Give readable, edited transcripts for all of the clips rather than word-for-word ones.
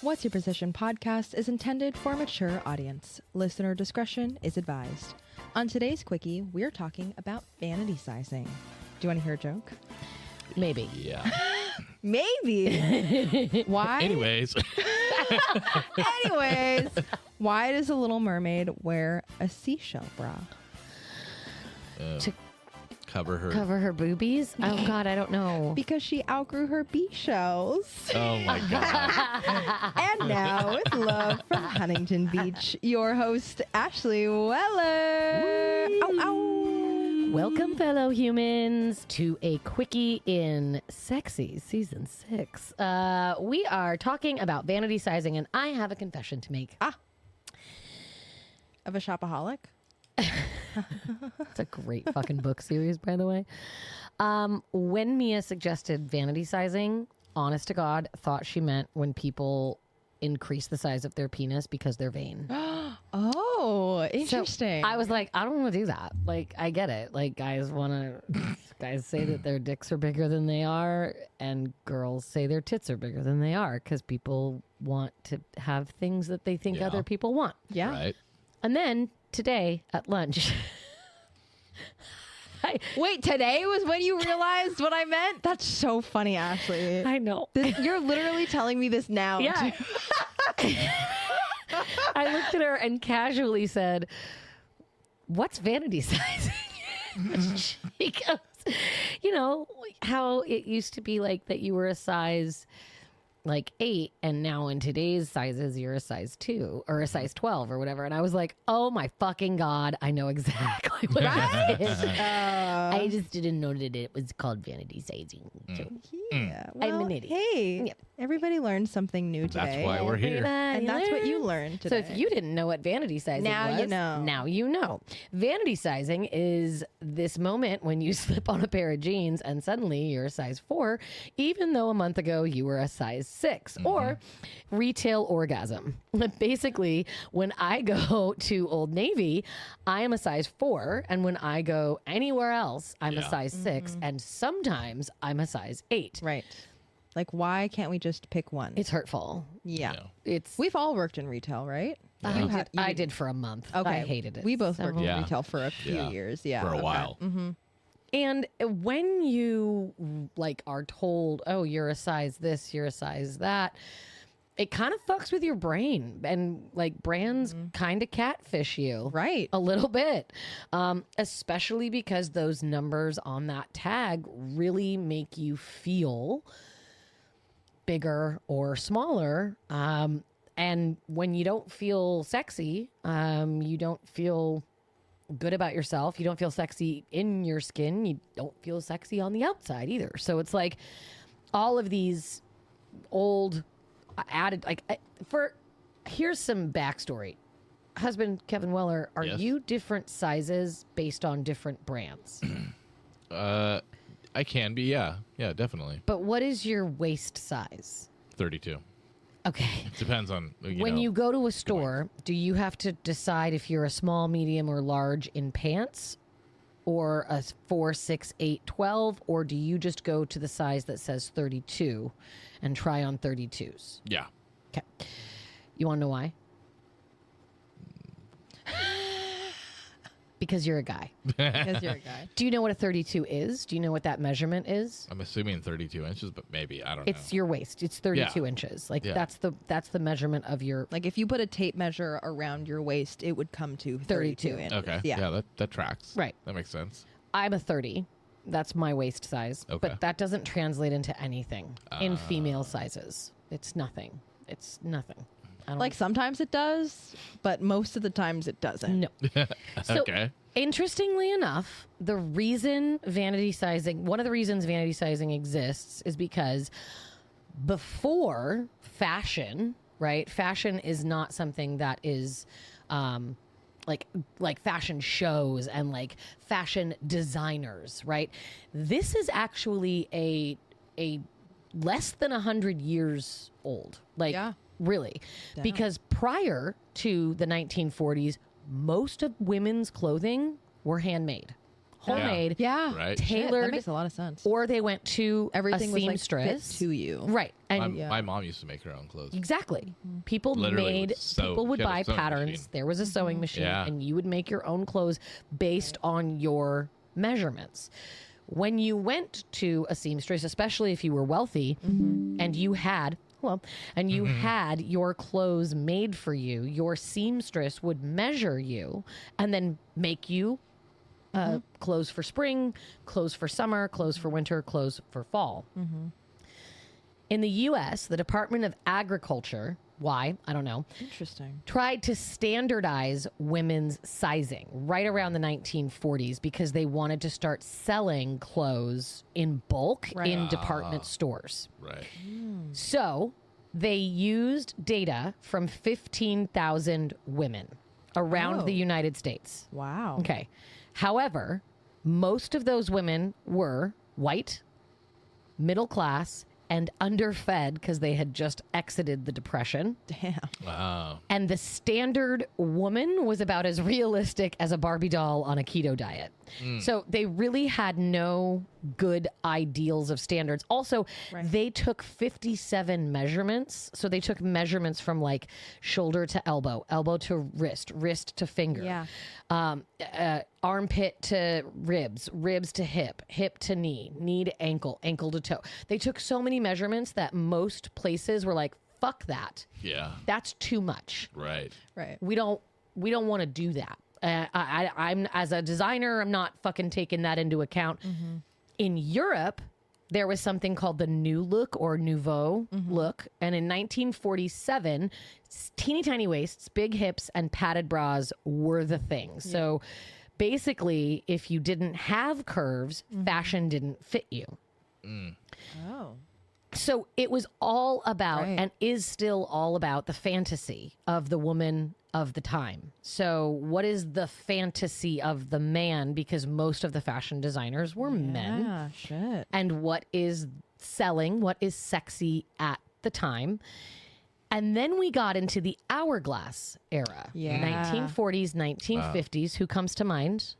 What's Your Position podcast is intended for a mature audience. Listener discretion is advised. On today's Quickie, we're talking about vanity sizing. Do you want to hear a joke? Maybe. Yeah. Maybe. Why? Anyways. Why does a Little Mermaid wear a seashell bra? To Cover her boobies? Oh, God, I don't know. Because she outgrew her bee shells. Oh my God. And now, with love from Huntington Beach, your host, Ashley Weller. Ow, ow. Welcome, fellow humans, to a Quickie in Sexy Season 6. We are talking about vanity sizing, and I have a confession to make. Of a shopaholic? It's a great fucking book series, by the way. When Mia suggested vanity sizing, honest to God, thought she meant when people increase the size of their penis because they're vain. Oh, interesting. So I was like, I don't want to do that. Like, I get it. Like, guys say that their dicks are bigger than they are, and girls say their tits are bigger than they are because people want to have things that they think other people want. Yeah. Right. And then today at lunch, Wait, today was when you realized what I meant? That's so funny, Ashley. I know. You're literally telling me this now. Yeah. I looked at her and casually said, "What's vanity sizing?" She goes, "You know, how it used to be like that you were a size like 8 and now in today's sizes you're a size 2 or a size 12 or whatever." And I was like, oh my fucking God, I know exactly what that is. I just didn't know that it was called vanity sizing. So Yeah. I'm Well, an idiot. hey, Yep. everybody learned something new today. That's why we're here. And that's what you learned today. So if you didn't know what vanity sizing Now was, you know. Now you know. Vanity sizing is this moment when you slip on a pair of jeans and suddenly you're a size 4, even though a month ago you were a size 6, or retail orgasm. Basically, when I go to Old Navy, I am a size 4, and when I go anywhere else, I'm a size 6, and sometimes I'm a size 8. Right. Like, why can't we just pick one? It's hurtful. Yeah. It's We've all worked in retail, right? I did for a month. Okay. I hated it. We both worked in Yeah. retail for a few years. Yeah. For a okay. while. And when you like are told, oh, you're a size this, you're a size that, it kind of fucks with your brain, and like brands kind of catfish you. Right. A little bit. Especially because those numbers on that tag really make you feel bigger or smaller. And when you don't feel sexy, you don't feel good about yourself. You don't feel sexy in your skin. You don't feel sexy on the outside either. So it's like all of these old added, here's some backstory. Husband Kevin Weller, are Yes. you different sizes based on different brands? I can be, yeah. Yeah, definitely. But what is your waist size? 32. Okay. Depends on, When you go to a store, do you have to decide if you're a small, medium, or large in pants, or a 4, 6, 8, 12, or do you just go to the size that says 32 and try on 32s? Yeah. Okay. You want to know why? Because you're a guy. Because you're a guy. Do you know what a 32 is? Do you know what that measurement is? I'm assuming 32 inches, but maybe. I don't know. It's your waist. It's 32 Yeah. inches. Like Yeah. that's the measurement of your. Like, if you put a tape measure around your waist, it would come to 32 inches. Okay. Yeah. That tracks. Right. That makes sense. I'm a 30. That's my waist size. Okay. But that doesn't translate into anything in female sizes. It's nothing. It's nothing. I don't Like, sometimes it does, but most of the times it doesn't. No. So, Okay. interestingly enough, one of the reasons vanity sizing exists is because before fashion, right? Fashion is not something that is like fashion shows and like fashion designers, right? This is actually a less than 100 years old. Like, Yeah. really. Yeah. Because prior to the 1940s, most of women's clothing were handmade. homemade, Yeah. Right. Shit, tailored, that makes a lot of sense. or they went to Everything a was like seamstress. fit to you. Right. And My mom used to make her own clothes. exactly. People Literally would sew. people would She had a buy sewing patterns. machine. There was a sewing machine, Yeah. and you would make your own clothes based on your measurements. When you went to a seamstress, especially if you were wealthy and you had had your clothes made for you, your seamstress would measure you and then make you clothes for spring, clothes for summer, clothes for winter, clothes for fall. In the U.S., the Department of Agriculture, why? I don't know, Interesting. tried to standardize women's sizing right around the 1940s because they wanted to start selling clothes in bulk in department stores. Right. So they used data from 15,000 women around Oh. the United States. Wow. Okay. However, most of those women were white, middle class, and underfed because they had just exited the Depression. Damn. Wow. And the standard woman was about as realistic as a Barbie doll on a keto diet. So they really had no good ideals of standards. Also, they took 57 measurements. So they took measurements from like shoulder to elbow, elbow to wrist, wrist to finger, armpit to ribs, ribs to hip, hip to knee, knee to ankle, ankle to toe. They took so many measurements that most places were like, fuck that. Yeah. That's too much. Right. Right. We don't want to do that. I'm as a designer, I'm not fucking taking that into account. In Europe, there was something called the New Look or Nouveau look, and in 1947, teeny tiny waists, big hips, and padded bras were the thing. So basically, if you didn't have curves, fashion didn't fit you. Oh. So it was all about, Right. and is still all about, the fantasy of the woman of the time. So what is the fantasy of the man? Because most of the fashion designers were men. Yeah, shit. And what is selling, what is sexy at the time. And then we got into the hourglass era. Yeah. 1940s, 1950s. Who comes to mind?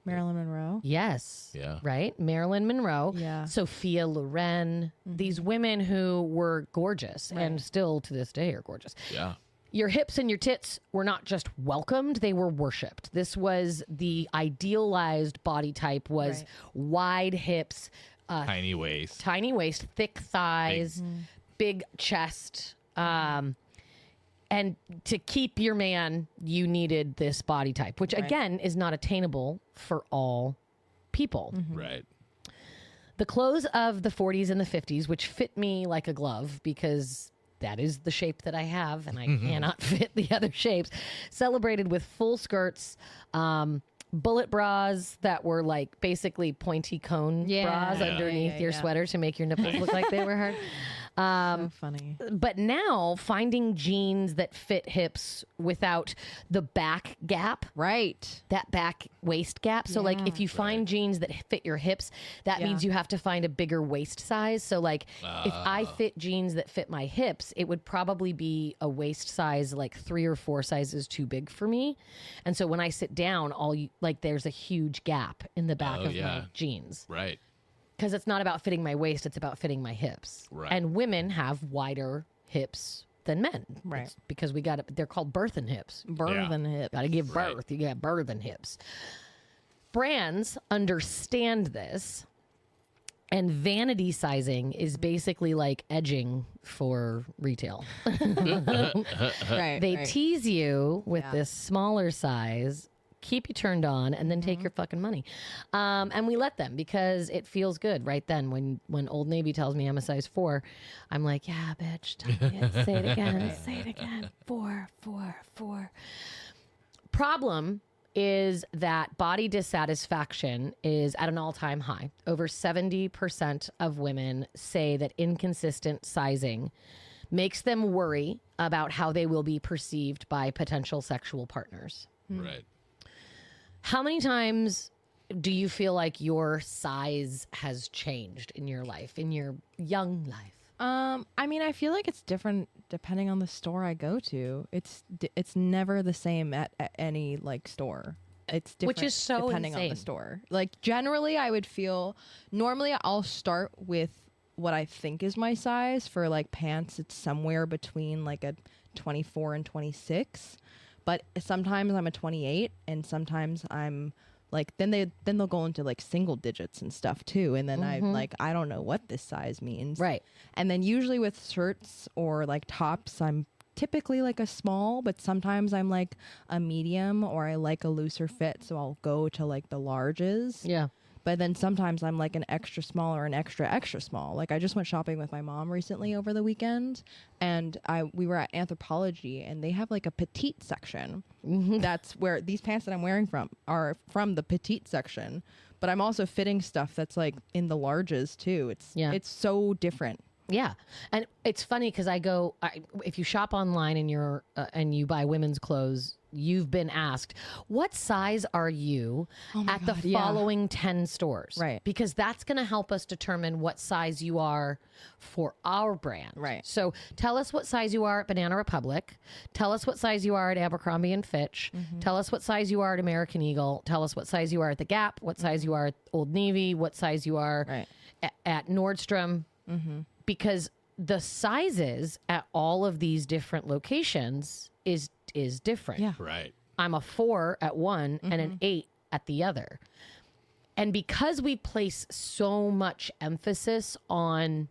Marilyn Monroe. Yes. Yeah. Right? Marilyn Monroe. Yeah. Sophia Loren. These women who were gorgeous and still to this day are gorgeous. Yeah. Your hips and your tits were not just welcomed, they were worshipped. This was the idealized body type was wide hips, Tiny waist. tiny waist, thick thighs, big chest. And to keep your man, you needed this body type, which again is not attainable for all people. Right. The clothes of the 40s and the 50s, which fit me like a glove because that is the shape that I have and I cannot fit the other shapes, celebrated with full skirts, bullet bras that were like basically pointy cone bras Yeah. underneath your sweater to make your nipples look like they were hard. So funny. But now finding jeans that fit hips without the back gap, Right. that back waist gap. So like if you find jeans that fit your hips, that means you have to find a bigger waist size. So like if I fit jeans that fit my hips, it would probably be a waist size like 3 or 4 sizes too big for me. And so when I sit down, there's a huge gap in the back of my jeans. Right. Because it's not about fitting my waist, it's about fitting my hips. Right. And women have wider hips than men. Right. It's because they're called birthing hips. Birthing hip. Got to give Right. birth. You got birthing hips. Brands understand this, and vanity sizing is basically like edging for retail. Right. They right. tease you with this smaller size, keep you turned on, and then take your fucking money. And we let them because it feels good right then. When Old Navy tells me I'm a size 4, I'm like, yeah, bitch, tell me it. Say it again. Say it again. 4, 4, 4. Problem is that body dissatisfaction is at an all-time high. Over 70% of women say that inconsistent sizing makes them worry about how they will be perceived by potential sexual partners. Right. How many times do you feel like your size has changed in your life, in your young life? I mean, I feel like it's different depending on the store I go to. It's never the same at any like store. it's different. Which is so depending on insane. the store. Like generally, I would feel normally I'll start with what I think is my size for like pants. It's somewhere between like a 24 and 26, but sometimes I'm a 28, and sometimes I'm like then they'll go into like single digits and stuff too, and then I'm like I don't know what this size means. Right. And then usually with shirts or like tops, I'm typically like a small, but sometimes I'm like a medium, or I like a looser fit, so I'll go to like the larges. Yeah. But then sometimes I'm like an extra small or an extra small. Like I just went shopping with my mom recently over the weekend, and we were at Anthropologie, and they have like a petite section. That's where these pants that I'm wearing are from the petite section. But I'm also fitting stuff that's like in the larges too. It's so different. Yeah. And it's funny because if you shop online and you buy women's clothes, you've been asked, what size are you at the following 10 stores? Right. Because that's going to help us determine what size you are for our brand. Right. So tell us what size you are at Banana Republic. Tell us what size you are at Abercrombie and Fitch. Tell us what size you are at American Eagle. Tell us what size you are at The Gap, what size you are at Old Navy, what size you are at Nordstrom. Because the sizes at all of these different locations is different. Yeah. Right. I'm a 4 at one and an 8 at the other. And because we place so much emphasis on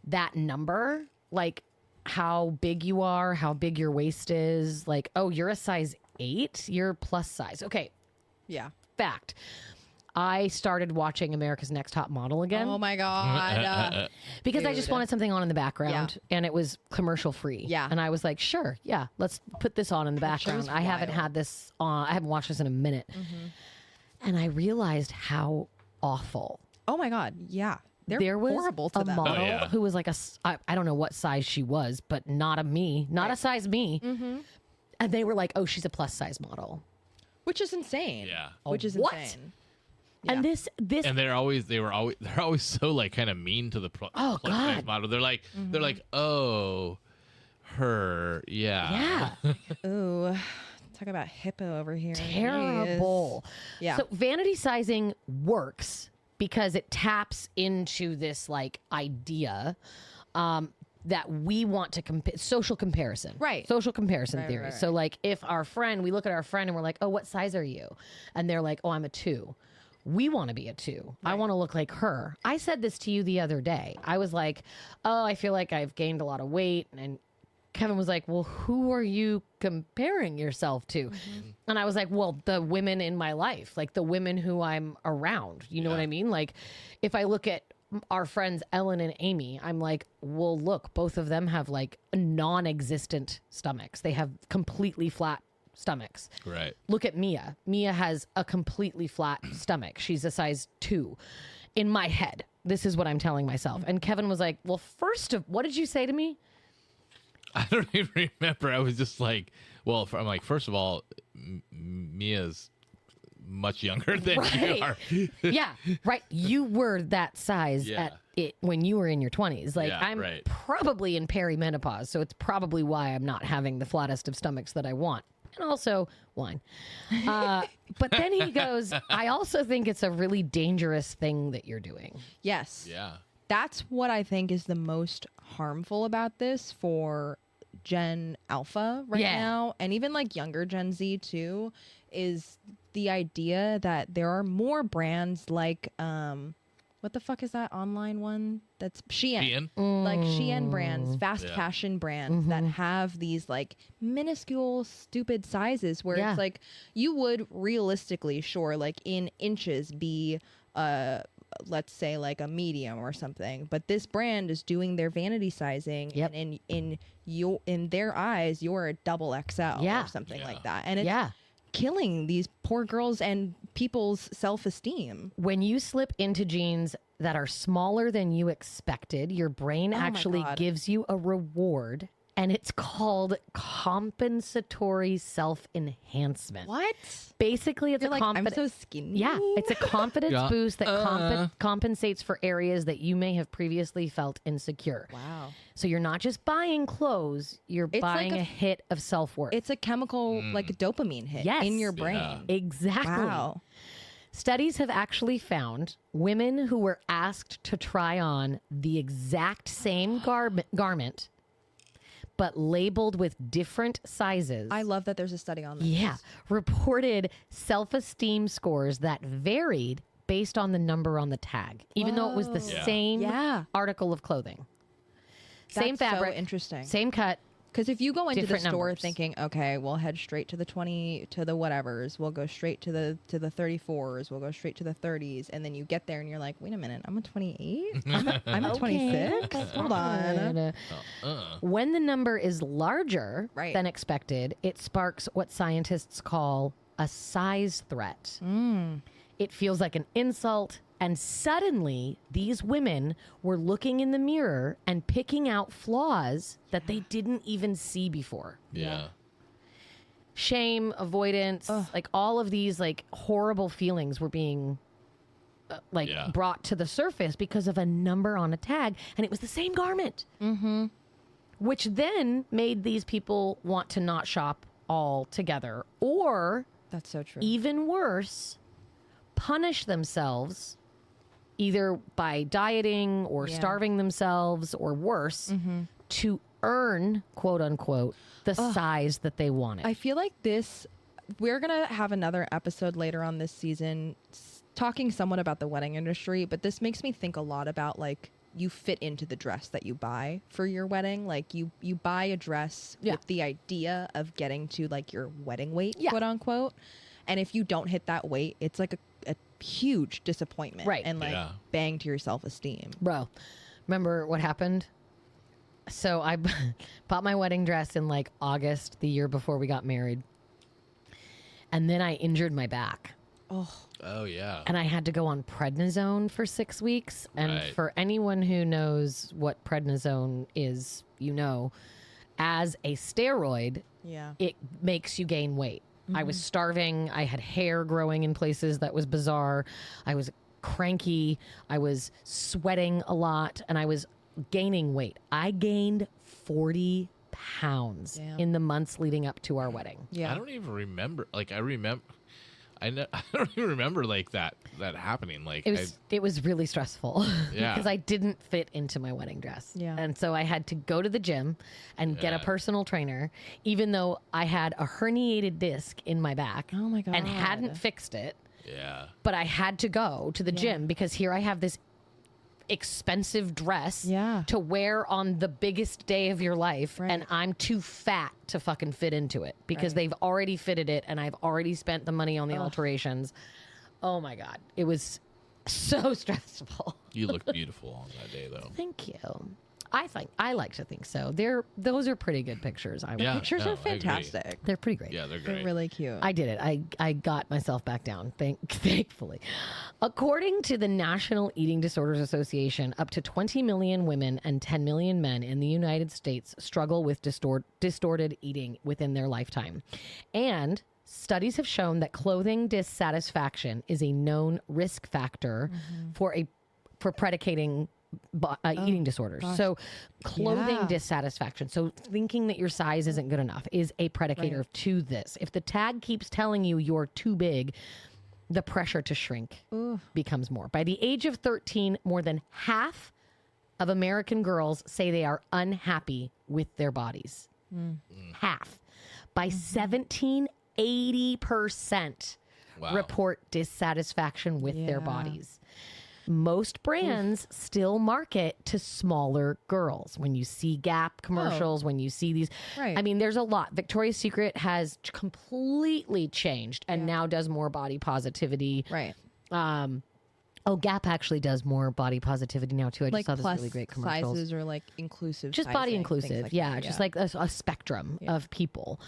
that number, like how big you are, how big your waist is, like, oh, you're a size 8, you're plus size. Okay. Yeah. Fact. I started watching America's Next Top Model again. Oh my God. Because I just Dude. wanted something on in the background, and it was commercial free. Yeah. And I was like, sure, yeah, let's put this on in the background. show's I haven't wild. had this on, I haven't watched this in a minute. And I realized how awful. Oh my God. Yeah. They're There was horrible to a them. model Oh, yeah. who was like I don't know what size she was, but not a size me. And they were like, oh, she's a plus size model. Which is insane. Yeah. Which is What? insane. And Yeah. this And they're always so like kind of mean to the plus size God. model. They're like oh, her, yeah. yeah. Ooh. Talk about hippo over here. Terrible. Jeez. Yeah. So vanity sizing works because it taps into this like idea that we want to social comparison. Right. Social comparison theory. right. So like if we look at our friend and we're like, oh, what size are you? And they're like, oh, I'm a 2. We want to be a 2. I want to look like her. I said this to you the other day. I was like, oh, I feel like I've gained a lot of weight. And Kevin was like, well, who are you comparing yourself to? And I was like, well, the women in my life, like the women who I'm around. You know what I mean? Like if I look at our friends Ellen and Amy, I'm like, well, look, both of them have like non-existent stomachs. They have completely flat stomachs. Right. Look at Mia. Mia has a completely flat stomach. She's a size 2 in my head. This is what I'm telling myself. And Kevin was like, well, what did you say to me? I don't even remember. I was just like, well, I'm like, first of all, Mia's much younger than you are. Yeah, right. You were that size Yeah. at it when you were in your 20s. Like Yeah, I'm right. probably in perimenopause, so it's probably why I'm not having the flattest of stomachs that I want. And also wine. But then he goes, I also think it's a really dangerous thing that you're doing. Yes. Yeah. That's what I think is the most harmful about this for Gen Alpha right Yeah. now, and even like younger Gen Z too, is the idea that there are more brands like what the fuck is that online one? That's Shein. Like Shein brands, fast Yeah. fashion brands that have these like minuscule, stupid sizes where Yeah. it's like you would realistically, sure, like in inches be let's say like a medium or something, but this brand is doing their vanity sizing, Yep. and in their eyes you're a double XL Yeah. or something Yeah. like that, and it's Yeah. killing these poor girls and people's self-esteem. When you slip into jeans that are smaller than you expected, your brain Oh my actually God. gives you a reward and it's called compensatory self-enhancement. What? Basically, it's You're a like, I'm so skinny. Yeah, it's a confidence Yeah. boost that compensates for areas that you may have previously felt insecure. Wow. So you're not just buying clothes, you're It's buying like a hit of self-worth. It's a chemical, like a dopamine hit Yes. in your Yeah. brain. Exactly. Wow. Studies have actually found women who were asked to try on the exact same garment, but labeled with different sizes. I love that there's a study on this. Yeah, reported self-esteem scores that varied based on the number on the tag, even though it was the Yeah. same Yeah. article of clothing. Same That's so fabric, interesting. same cut. Because if you go into the Different store numbers. thinking, okay, we'll head straight to the 20, to the whatevers, we'll go straight to the 34s, we'll go straight to the 30s, and then you get there and you're like, wait a minute, I'm a 28? I'm a 26? Hold on. When the number is larger Right. than expected, it sparks what scientists call a size threat. It feels like an insult, and suddenly these women were looking in the mirror and picking out flaws that they didn't even see before. Yeah. Shame, avoidance, like all of these like horrible feelings were being Yeah. brought to the surface because of a number on a tag, and it was the same garment. Which then made these people want to not shop altogether, or That's so true. even worse, punish themselves either by dieting or Yeah. starving themselves or worse to earn, quote unquote, the size that they wanted. I feel like we're going to have another episode later on this season talking somewhat about the wedding industry, but this makes me think a lot about like you fit into the dress that you buy for your wedding. Like you buy a dress Yeah. with the idea of getting to like your wedding weight, Yeah. quote unquote. And if you don't hit that weight, it's like a huge disappointment. Right. And like Yeah. bang to your self-esteem. Bro, remember what happened? So I bought my wedding dress in like August, the year before we got married. And then I injured my back. Oh yeah. And I had to go on prednisone for 6 weeks. And Right. for anyone who knows what prednisone is, you know, as a steroid, Yeah. it makes you gain weight. I was starving. I had hair growing in places that was bizarre. I was cranky. I was sweating a lot, and I was gaining weight. I gained 40 pounds Damn. in the months leading up to our wedding. Yeah. I don't even remember. Like I remember. I don't even remember like that happening. Like It was really stressful Yeah. because I didn't fit into my wedding dress. Yeah. And so I had to go to the gym and get a Yeah. personal trainer, even though I had a herniated disc in my back Oh my and God. hadn't fixed it. yeah. But I had to go to the gym because here I have this expensive dress Yeah. to wear on the biggest day of your life, Right. and I'm too fat to fucking fit into it because they've already fitted it and I've already spent the money on the alterations. Oh my God. It was so stressful. You look beautiful on that day though. Thank you. I like to think so. Those are pretty good pictures. I would Yeah. Pictures no, are I agree. fantastic. They're pretty great. Yeah, they're They're great. really cute. I did it. I got myself back down, thankfully. According to the National Eating Disorders Association, up to 20 million women and 10 million men in the United States struggle with distorted eating within their lifetime. And studies have shown that clothing dissatisfaction is a known risk factor for predicating eating disorders. So clothing Yeah. dissatisfaction. So thinking that your size isn't good enough is a predicator Right. to this. If the tag keeps telling you you're too big, the pressure to shrink becomes more. By the age of 13, more than half of American girls say they are unhappy with their bodies. Half. By 17, 80% Wow. report dissatisfaction with their Yeah. bodies. Most brands still market to smaller girls. When you see Gap commercials, when you see these, Right. I mean, there's a lot. Victoria's Secret has completely changed and now does more body positivity. Right. Oh, Gap actually does more body positivity now too. I just Like saw this plus really great commercials. sizes or like inclusive, Just body sizing, things inclusive, like yeah, that, just like a spectrum of people.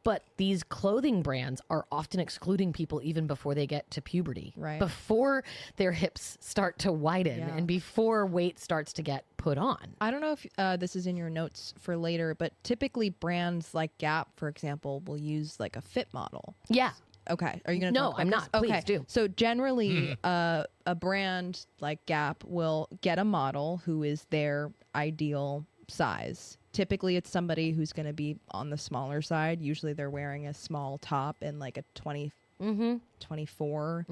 But these clothing brands are often excluding people even before they get to puberty, Right. before their hips start to widen Yeah. and before weight starts to get put on. I don't know if this is in your notes for later, but typically brands like Gap, for example, will use like a fit model. Yeah. Okay. Are you going to No, talk about I'm this? not. Please Okay. do. So generally, a brand like Gap will get a model who is their ideal size. Typically, it's somebody who's going to be on the smaller side. Usually, they're wearing a small top and like a 24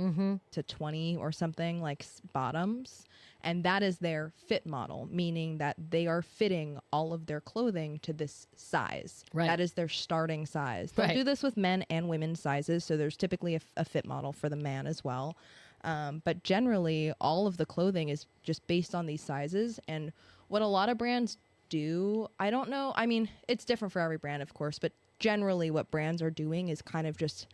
to 20 or something like bottoms. And that is their fit model, meaning that they are fitting all of their clothing to this size. Right. That is their starting size. They'll Right. do this with men and women's sizes. So there's typically a fit model for the man as well. But generally, all of the clothing is just based on these sizes. And what a lot of brands do, I don't know. I mean, it's different for every brand, of course. But generally, what brands are doing is kind of just,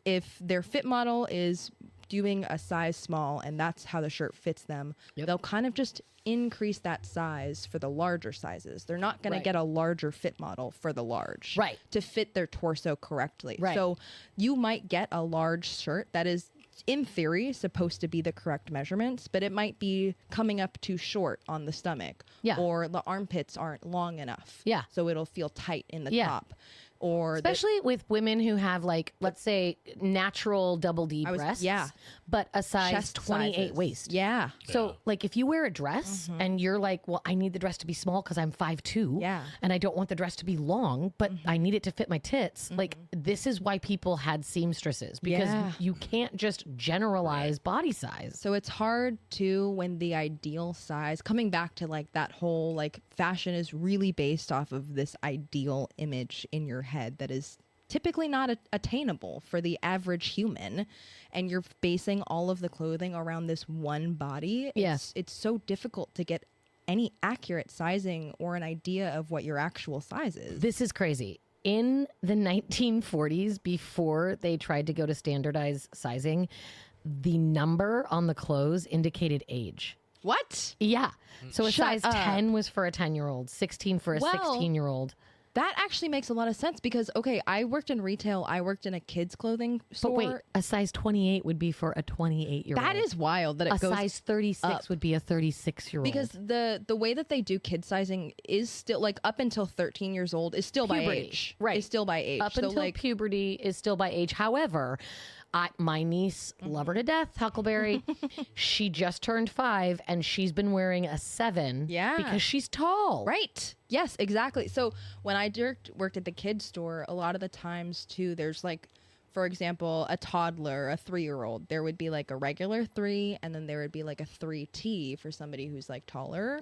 if their fit model is doing a size small and that's how the shirt fits them, they'll kind of just increase that size for the larger sizes. They're not going Right. to get a larger fit model for the large Right. to fit their torso correctly. Right. So you might get a large shirt that is in theory supposed to be the correct measurements, but it might be coming up too short on the stomach, Yeah. or the armpits aren't long enough. Yeah. So it'll feel tight in the Yeah. top. Or Especially with women who have, like, let's say, natural double D I was- breasts, yeah. but a size chest 28 sizes. waist. Yeah. So, like, if you wear a dress and you're like, well, I need the dress to be small because I'm 5'2", Yeah. and I don't want the dress to be long, but I need it to fit my tits. Like, this is why people had seamstresses, because Yeah. you can't just generalize body size. So it's hard to, when the ideal size, coming back to like that whole like fashion is really based off of this ideal image in your head that is typically not attainable for the average human, and you're basing all of the clothing around this one body. Yeah. It's so difficult to get any accurate sizing or an idea of what your actual size is. This is crazy. In the 1940s, before they tried to go to standardized sizing, the number on the clothes indicated age. What? Yeah. So a Shut size up. 10 was for a 10-year-old, 16 for a Well, 16-year-old. That actually makes a lot of sense because, okay, I worked in retail. I worked in a kids clothing store. But wait, a size 28 would be for a 28-year-old. That is wild that it a goes size 36 up. would be a 36-year-old. because the way that they do kid sizing is still like up until 13 years old is still by Puberty. age. Right. Is still by age. up so until like puberty is still by age. However, my niece, love her to death, Huckleberry, she just turned 5 and she's been wearing a 7 Yeah. because she's tall. right. Yes, exactly. So when I worked at the kids store, a lot of the times too, there's like, for example, a toddler, a 3-year-old, there would be like a regular 3, and then there would be like a 3T for somebody who's like taller.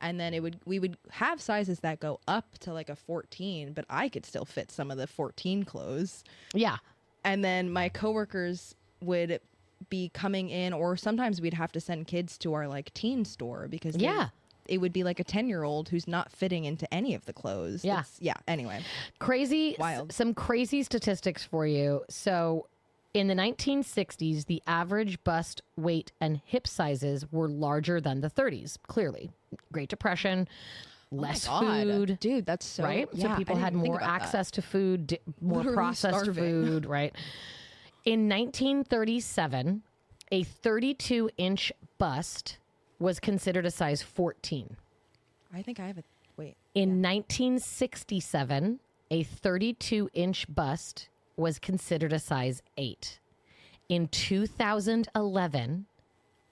And then we would have sizes that go up to like a 14, but I could still fit some of the 14 clothes. Yeah. And then my coworkers would be coming in, or sometimes we'd have to send kids to our like teen store because it would be like a 10-year-old who's not fitting into any of the clothes. Yeah. Anyway. Crazy. Wild. Some crazy statistics for you. So in the 1960s, the average bust, weight, and hip sizes were larger than the 30s. Clearly. Great Depression, less Oh my God. food. Dude, that's so Right? Yeah, So people I had didn't think more about that. access to food, more Literally processed starving. food, right? In 1937, a 32-inch bust was considered a size 14. I think I have a wait. In 1967, a 32-inch bust was considered a size 8. In 2011,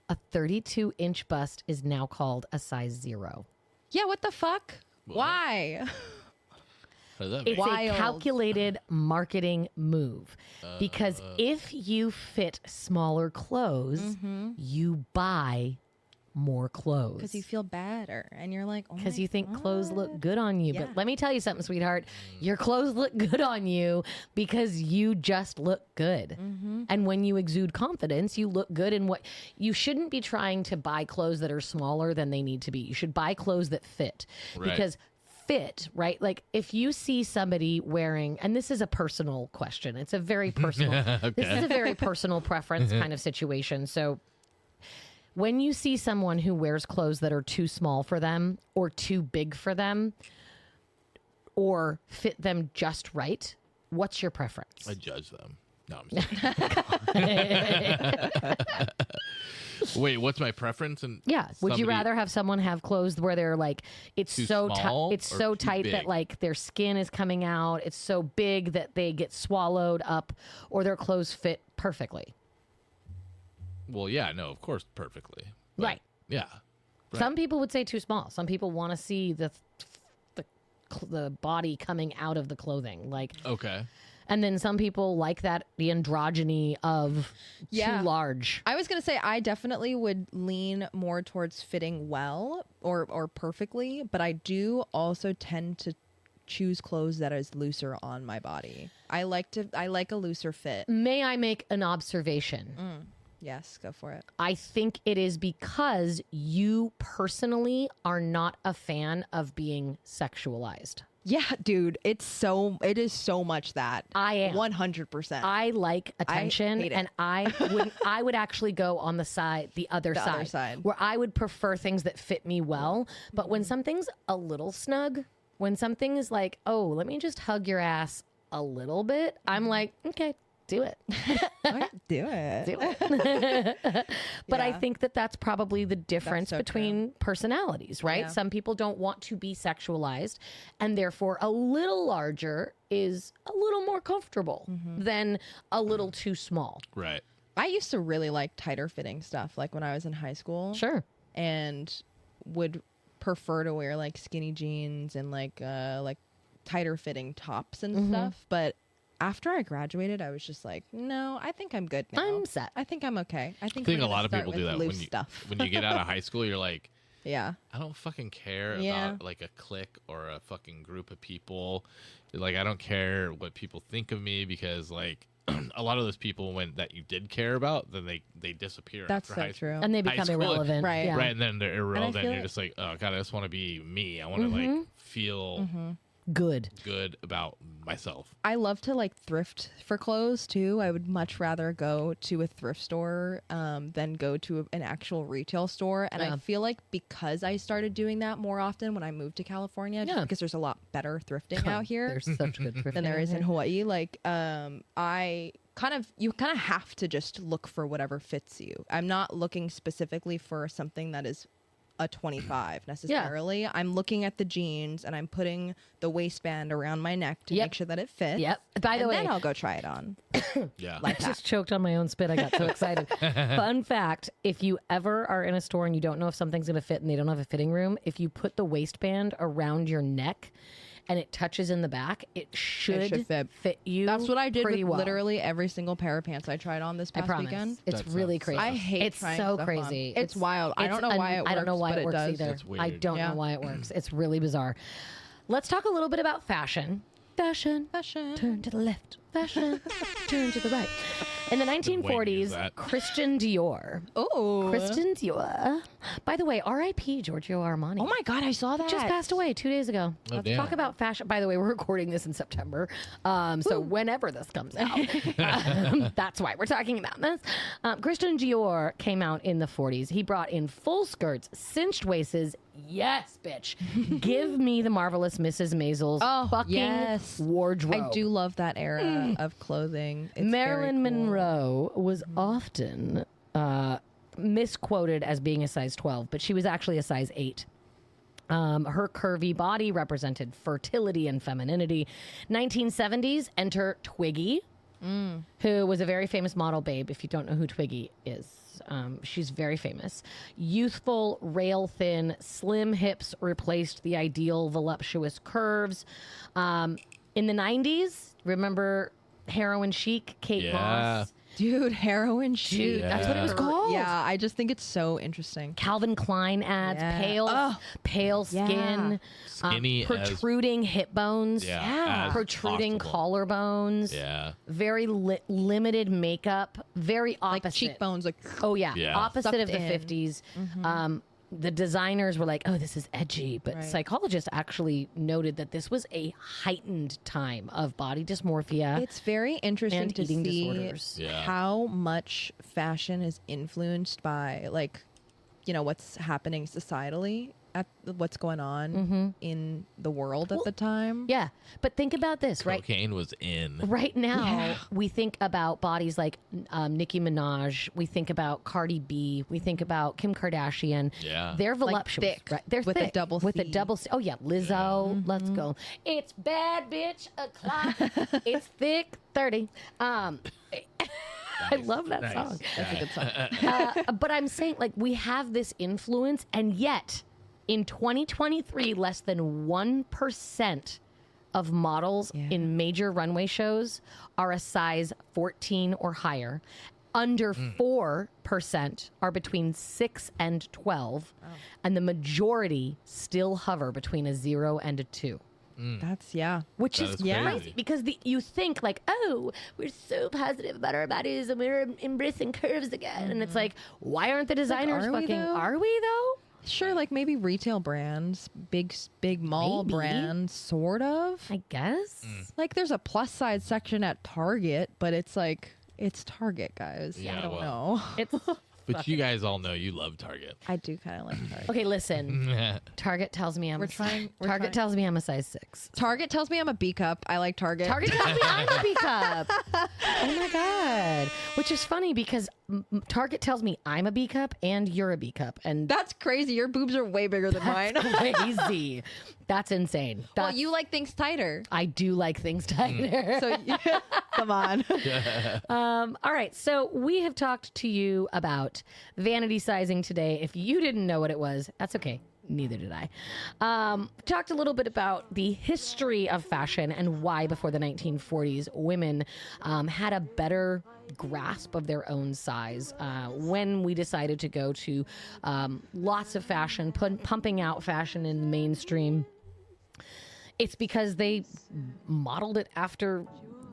a 32-inch bust is now called a size 0. Yeah, what the fuck? Why? How does that It's make? a Wild. calculated marketing move because if you fit smaller clothes, you buy more clothes. Because you feel better and you're like, oh Because my you think God. clothes look good on you. Yeah. But let me tell you something, sweetheart. Your clothes look good on you because you just look good. And when you exude confidence, you look good in what you shouldn't be trying to buy clothes that are smaller than they need to be. You should buy clothes that fit Right. because fit, right? Like if you see somebody wearing, and this is a personal question. It's a very personal, this is a very personal preference kind of situation. So when you see someone who wears clothes that are too small for them or too big for them or fit them just right, what's your preference? I judge them. No, I'm sorry. Wait, what's my preference? And yeah. Would you rather have someone have clothes where they're like it's Too so small it's or so too tight that big? like their skin is coming out, it's so big that they get swallowed up, or their clothes fit perfectly? Well, yeah, no, of course, perfectly. But, Right. Yeah. Right. Some people would say too small. Some people want to see the body coming out of the clothing, like. Okay. And then some people like that, the androgyny of Yeah. too large. I was gonna say I definitely would lean more towards fitting well or perfectly, but I do also tend to choose clothes that is looser on my body. I like a looser fit. May I make an observation? Yes, go for it. I think it is because you personally are not a fan of being sexualized. Yeah, dude, it is so much that. I am. 100%. I like attention, hate it. and I would actually go on the other side, where I would prefer things that fit me well. But when something's a little snug, when something is like, oh, let me just hug your ass a little bit, I'm like, okay, do it. Do it. Do it. But I Yeah. think that that's probably the difference so between personalities, right? Yeah. Some people don't want to be sexualized, and therefore a little larger is a little more comfortable than a little too small. Right. I used to really like tighter fitting stuff, like when I was in high school. Sure. And would prefer to wear like skinny jeans and like tighter fitting tops and stuff. But after I graduated, I was just like, no, I think I'm good now. I'm set. I think I'm okay. I think I think we're a gonna lot of start people do with that loose stuff. when you get out of high school. You're like, Yeah. I don't fucking care Yeah. about like a clique or a fucking group of people. Like, I don't care what people think of me because like a lot of those people that you did care about, then they disappear. That's after so high true. And they High become school, irrelevant. right. Yeah. Right, and then they're irrelevant. feel You're it- just like, oh god, I just want to be me. I want to like feel Good. good about myself. I love to like thrift for clothes too. I would much rather go to a thrift store than go to an actual retail store. And Yeah. I feel like because I started doing that more often when I moved to California, just Yeah. because there's a lot better thrifting out here There's such good thrifting than there is out in here. Hawaii. Like, you kind of have to just look for whatever fits you. I'm not looking specifically for something that is a 25 necessarily. I'm looking at the jeans and I'm putting the waistband around my neck to Yep. make sure that it fits. Yep. By the and way, then I'll go try it on. Yeah. Like I that. just choked on my own spit. I got so excited. Fun fact, if you ever are in a store and you don't know if something's going to fit and they don't have a fitting room, if you put the waistband around your neck and it touches in the back, it should fit you. That's what I did with pretty well. literally every single pair of pants I tried on this I past promise. weekend. It's That really sounds crazy. I hate it's trying so stuff crazy. on. It's wild. I don't know why it works. I don't know why but it works does. either. It's weird. I don't Yeah. know why it works. It's really bizarre. Let's talk a little bit about fashion. Fashion. Fashion. Turn to the left. Fashion. Turn to the right. In the waiting to use 1940s, that. Christian Dior. Oh. Christian Dior. By the way, R.I.P. Giorgio Armani. Oh my God, I saw that. Just passed away 2 days ago. Oh, Let's damn. talk about fashion. By the way, we're recording this in September. So whenever this comes out, that's why we're talking about this. Christian Dior came out in the 40s. He brought in full skirts, cinched waists. Yes, bitch. Give me the marvelous Mrs. Maisel's Oh, fucking yes. wardrobe. I do love that era of clothing. It's Marilyn very cool. Monroe was often misquoted as being a size 12, but she was actually a size 8. Her curvy body represented fertility and femininity. 1970s, enter Twiggy, who was a very famous model babe. If you don't know who Twiggy is, she's very famous. Youthful, rail thin, slim hips replaced the ideal voluptuous curves. In the 90s, remember heroin chic, Kate Yeah. Moss. Dude, heroin chic. Dude, that's what it was Yeah. called. Yeah, I just think it's so interesting. Calvin Klein ads, Yeah. pale Yeah. skin, Skinny as- protruding hip bones, Yeah, as protruding possible. collarbones, Yeah. very limited makeup, very opposite. Like cheekbones, like Oh yeah, Yeah. opposite of Sucked the in. 50s. the designers were like, oh, this is edgy. But Right. psychologists actually noted that this was a heightened time of body dysmorphia. It's very interesting and to eating see disorders. Yeah. how much fashion is influenced by, like, you know, what's happening societally, at what's going on in the world at the time. Yeah. But think about this, right? Cocaine was in. Right now, we think about bodies like Nicki Minaj. We think about Cardi B. We think about Kim Kardashian. Yeah. They're voluptuous. thick, right? They're with a thick. double With a C. double C. Oh, yeah. Lizzo. Let's go. It's bad, bitch, o'clock. It's thick 30. I love that Nice. song. That's a good song. But I'm saying, like, we have this influence, and yet in 2023, less than 1% of models in major runway shows are a size 14 or higher. Under 4% are between 6 and 12, and the majority still hover between a 0 and a 2. That's Which That is is crazy crazy. because you think like, oh, we're so positive about our bodies and we're embracing curves again, and it's like, why aren't the designers are we, fucking? though? Are we though? Sure, like maybe retail brands, big mall Maybe. brands, sort of. I guess. Like there's a plus size section at Target, but it's like it's Target, guys. Yeah, I don't well. know. It's But you guys all know you love Target. I do kind of like Target. okay. Listen, Target tells me I'm. We're trying- we're Target trying- tells me I'm a size 6. Target tells me I'm a B cup. I like Target. Target tells me I'm a B cup. Oh my god! Which is funny because Target tells me I'm a B cup and you're a B cup, and That's crazy. Your boobs are way bigger than mine. crazy. That's insane. Well, That's, you like things tighter. I do like things tighter. So come on. All right, so we have talked to you about vanity sizing today. If you didn't know what it was, that's okay. Neither did I. Talked a little bit about the history of fashion and why before the 1940s women had a better grasp of their own size. When we decided to go to lots of fashion, pumping out fashion in the mainstream, it's because they modeled it after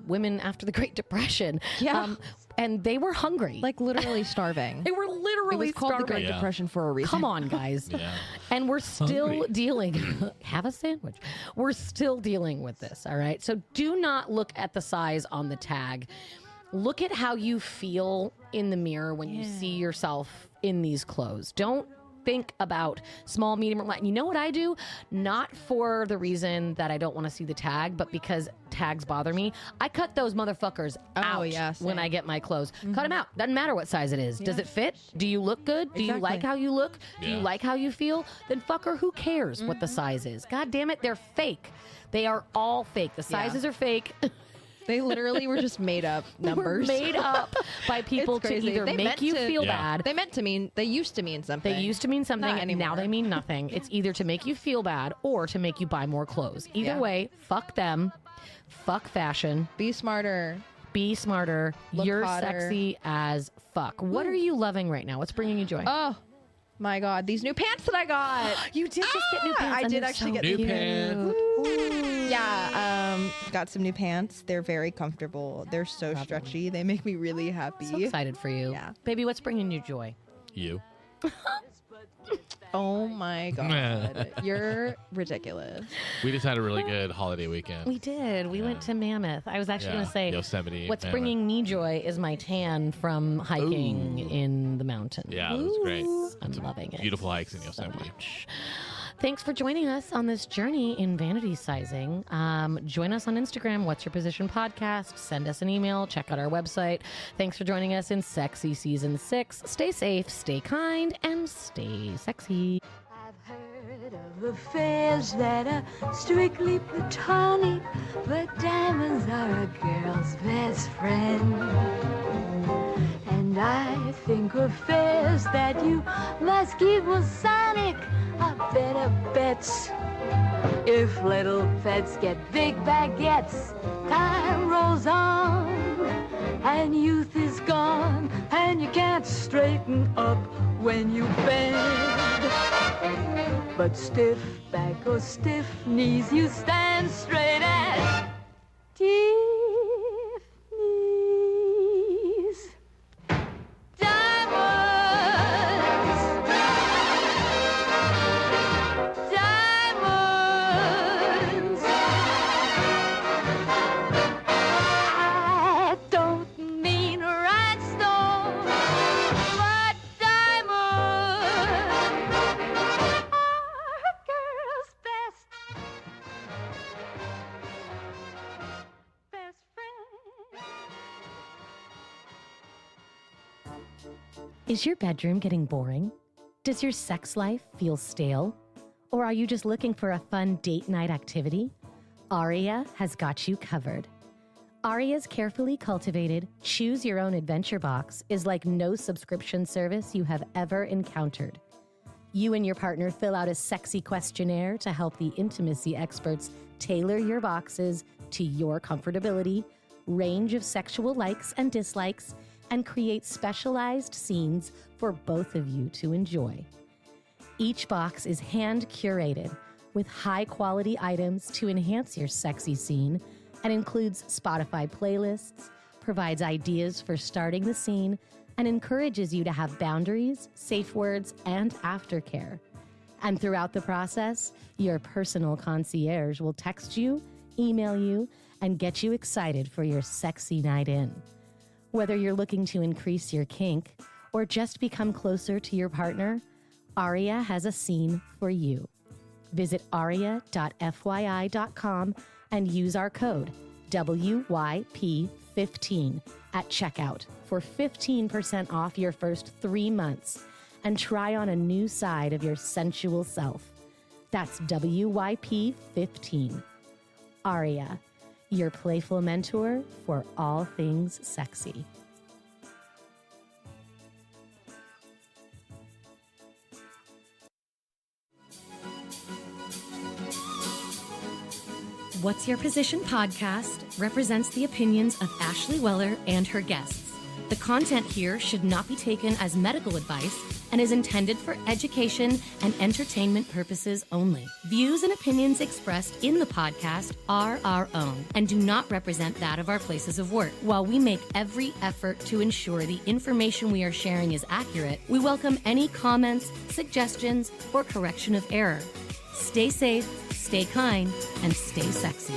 women after the Great Depression. Yeah. And they were hungry. Like literally starving. they were It literally was called the starving. Great Yeah. Depression for a reason. Come on, guys. Yeah. And we're still Hungry. dealing. Have a sandwich. We're still dealing with this. All right. So do not look at the size on the tag. Look at how you feel in the mirror when you see yourself in these clothes. Don't think about small, medium, or light. You know what I do? Not for the reason that I don't want to see the tag, but because tags bother me. I cut those motherfuckers out yeah, when same. I get my clothes. Cut them out. Doesn't matter what size it is. Does it fit? Do you look good? Do you Exactly. like how you look? Do you Yeah. like how you feel? Then fucker, who cares what the size is? God damn it, they're fake. They are all fake. The sizes are fake. They literally were just made up They were numbers. made up by people It's to crazy. either They make meant you to- feel Yeah. bad. They used to mean something. They used to mean something, Not and now anymore. they mean nothing. It's either to make you feel bad or to make you buy more clothes. Either Yeah. way, fuck them. Fuck fashion. Be smarter. Be smarter. Look You're hotter. sexy as fuck. What are you loving right now? What's bringing you joy? Oh my God, these new pants that I got. you did just get new pants. I and did they're actually so get New cute. pants. Yeah, got some new pants. They're very comfortable. They're so stretchy. They make me really happy. So excited for you. Yeah. Baby, what's bringing you joy? You. Oh my God, you're ridiculous. We just had a really good holiday weekend. We did. We went to Mammoth. I was actually going to say, Yosemite. what's Mammoth. bringing me joy is my tan from hiking in the mountains. Yeah, it was great. I'm loving it. Beautiful hikes in so Yosemite. much. Thanks for joining us on this journey in vanity sizing. Join us on Instagram, What's Your Position Podcast. Send us an email. Check out our website. Thanks for joining us in Sexy Season 6. Stay safe, stay kind, and stay sexy. I've heard of affairs that are strictly platonic, but diamonds are a girl's best friend. And I think affairs that you must keep Masonic are better bets. If little pets get big baguettes, time rolls on, and youth is gone, and you can't straighten up when you bend. But stiff back or stiff knees, you stand straight as Tiffany's. Diamonds, Is your bedroom getting boring? Does your sex life feel stale? Or are you just looking for a fun date night activity? Aria has got you covered. Aria's carefully cultivated Choose Your Own Adventure box is like no subscription service you have ever encountered. You and your partner fill out a sexy questionnaire to help the intimacy experts tailor your boxes to your comfortability, range of sexual likes and dislikes, and create specialized scenes for both of you to enjoy. Each box is hand curated with high quality items to enhance your sexy scene and includes Spotify playlists, provides ideas for starting the scene, and encourages you to have boundaries, safe words, and aftercare. And throughout the process, your personal concierge will text you, email you, and get you excited for your sexy night in. Whether you're looking to increase your kink or just become closer to your partner, Aria has a scene for you. Visit aria.fyi.com and use our code WYP15 at checkout for 15% off your first 3 months and try on a new side of your sensual self. That's WYP15. Aria, your playful mentor for all things sexy. What's Your Position podcast represents the opinions of Ashley Weller and her guests. The content here should not be taken as medical advice and is intended for education and entertainment purposes only. Views and opinions expressed in the podcast are our own and do not represent that of our places of work. While we make every effort to ensure the information we are sharing is accurate, we welcome any comments, suggestions, or correction of error. Stay safe, stay kind, and stay sexy.